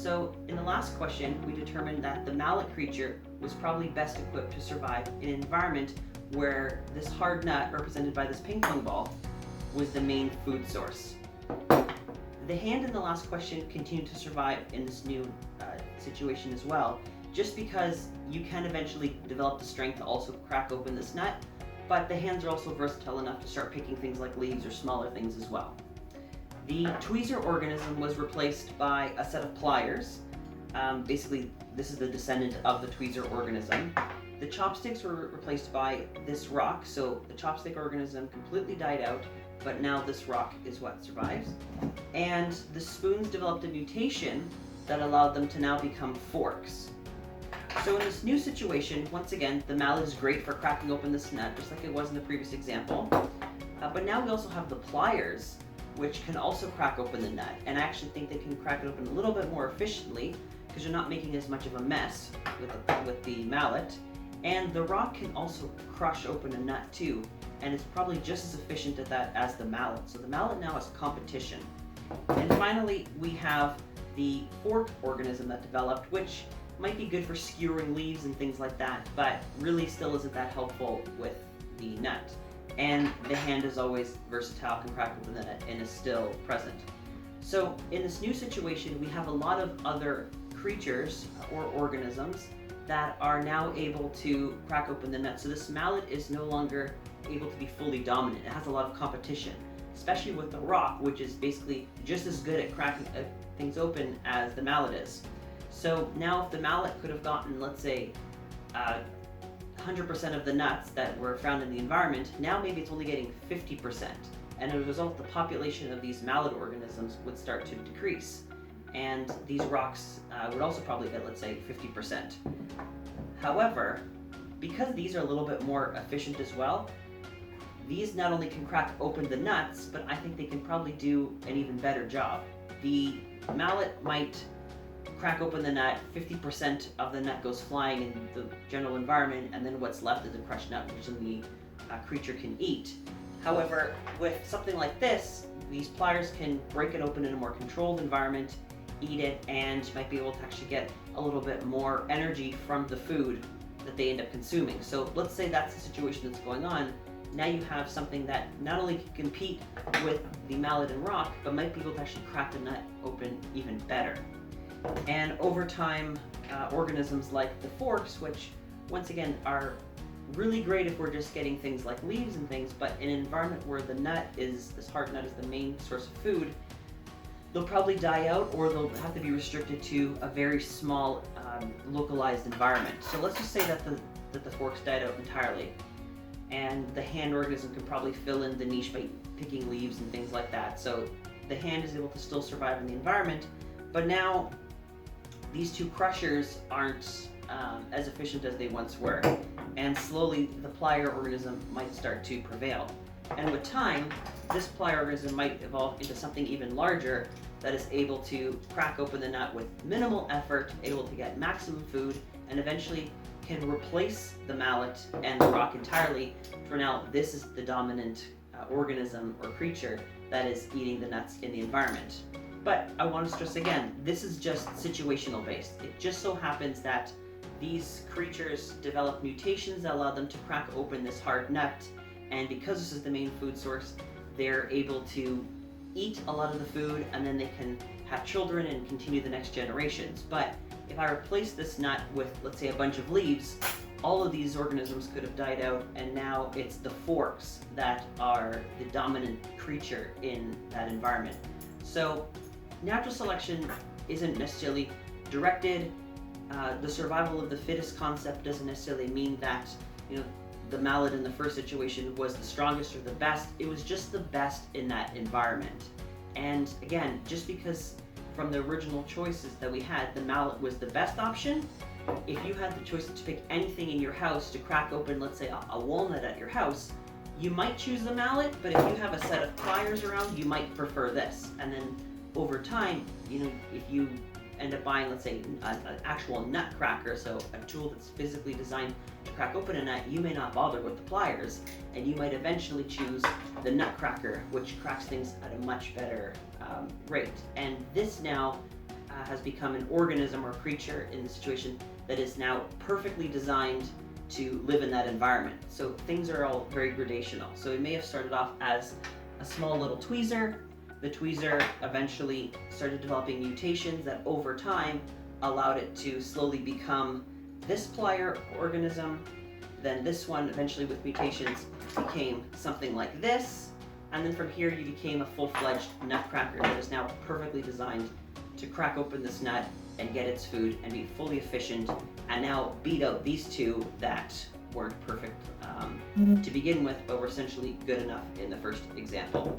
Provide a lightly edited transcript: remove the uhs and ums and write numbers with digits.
So in the last question, we determined that the mallet creature was probably best equipped to survive in an environment where this hard nut, represented by this ping pong ball, was the main food source. The hand in the last question continued to survive in this new situation as well, just because you can eventually develop the strength to also crack open this nut, but the hands are also versatile enough to start picking things like leaves or smaller things as well. The tweezer organism was replaced by a set of pliers. Basically, this is the descendant of the tweezer organism. The chopsticks were replaced by this rock, so the chopstick organism completely died out, but now this rock is what survives. And the spoons developed a mutation that allowed them to now become forks. So in this new situation, once again, the mallet is great for cracking open this nut, just like it was in the previous example. But now we also have the pliers, which can also crack open the nut. And I actually think they can crack it open a little bit more efficiently because you're not making as much of a mess with the mallet. And the rock can also crush open a nut too, and it's probably just as efficient at that as the mallet. So the mallet now has competition. And finally, we have the fork organism that developed, which might be good for skewering leaves and things like that, but really still isn't that helpful with the nut. And the hand is always versatile, can crack open the nut, and is still present. So in this new situation, we have a lot of other creatures or organisms that are now able to crack open the nut. So this mallet is no longer able to be fully dominant. It has a lot of competition, especially with the rock, which is basically just as good at cracking things open as the mallet is. So now if the mallet could have gotten, let's say, 100% of the nuts that were found in the environment, now maybe it's only getting 50%. And as a result, the population of these mallet organisms would start to decrease. And these rocks would also probably get, let's say, 50%. However, because these are a little bit more efficient as well, these not only can crack open the nuts, but I think they can probably do an even better job. The mallet might crack open the nut, 50% of the nut goes flying in the general environment, and then what's left is a crushed nut, which then the creature can eat. However, with something like this, these pliers can break it open in a more controlled environment, eat it, and might be able to actually get a little bit more energy from the food that they end up consuming. So let's say that's the situation that's going on. Now you have something that not only can compete with the mallet and rock, but might be able to actually crack the nut open even better. And over time, organisms like the forks, which once again are really great if we're just getting things like leaves and things, but in an environment where the nut is, this hard nut is the main source of food, they'll probably die out, or they'll have to be restricted to a very small localized environment. So let's just say that the forks died out entirely, and the hand organism can probably fill in the niche by picking leaves and things like that. So the hand is able to still survive in the environment, but now these two crushers aren't as efficient as they once were, and slowly the plier organism might start to prevail. And with time, this plier organism might evolve into something even larger that is able to crack open the nut with minimal effort, able to get maximum food, and eventually can replace the mallet and the rock entirely. For now, this is the dominant organism or creature that is eating the nuts in the environment. But I want to stress again, this is just situational based. It just so happens that these creatures develop mutations that allow them to crack open this hard nut, and because this is the main food source, they're able to eat a lot of the food, and then they can have children and continue the next generations. But if I replace this nut with, let's say, a bunch of leaves, all of these organisms could have died out, and now it's the forks that are the dominant creature in that environment. So natural selection isn't necessarily directed. The survival of the fittest concept doesn't necessarily mean that, the mallet in the first situation was the strongest or the best. It was just the best in that environment. And again, just because from the original choices that we had, the mallet was the best option, if you had the choice to pick anything in your house to crack open, let's say a walnut at your house, you might choose the mallet, but if you have a set of pliers around, you might prefer this. And then over time, if you end up buying, let's say, an actual nutcracker, so a tool that's physically designed to crack open a nut, you may not bother with the pliers, and you might eventually choose the nutcracker, which cracks things at a much better rate. And this now has become an organism or creature in the situation that is now perfectly designed to live in that environment. So things are all very gradational. So it may have started off as a small little tweezer. The tweezer eventually started developing mutations that over time allowed it to slowly become this plier organism. Then this one, eventually with mutations, became something like this. And then from here you became a full-fledged nutcracker that is now perfectly designed to crack open this nut and get its food and be fully efficient, and now beat out these two that weren't perfect to begin with, but were essentially good enough in the first example.